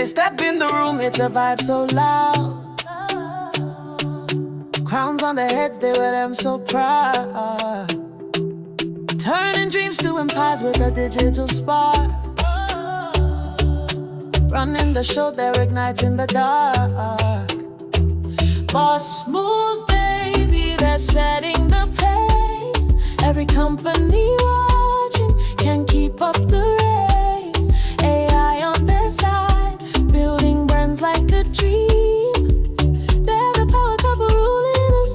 step in the room, it's a vibe so loud. Crowns on their heads, they wear them so proud. Turning dreams to empires with a digital spark. Running the show, they're igniting the dark. Boss moves, baby, they're setting the pace. Every company watching can't keep up the race. AI on their side, building brands like a dream. They're the power couple ruling the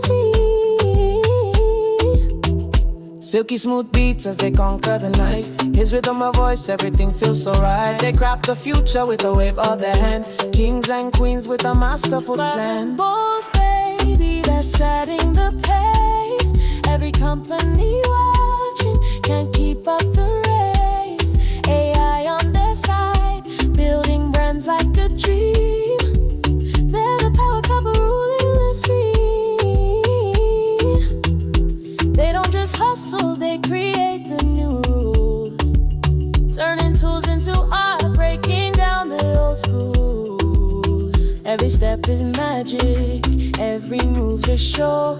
sea. Silky smooth beats as they conquer the night. His rhythm of voice, everything feels so right. They craft the future with a wave of their hand. Kings and queens with a masterful plan. Boss, baby, they're setting the pace. Every company watching can't keep up the race. AI on their side, building brands like a dream. They're the power couple ruling the sea. They don't just hustle, they create the new rules. Turning tools into art, breaking down the old schools. Every step is magic, every move's a show.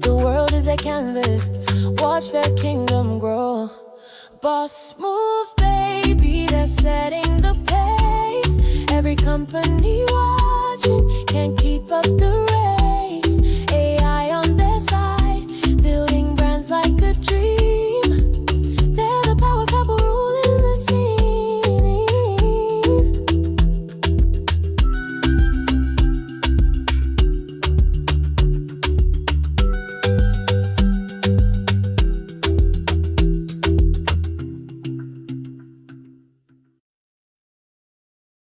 The world is their canvas, watch their kingdom grow. Boss moves, baby, they're setting the pace. Every company watching can't keep up the race.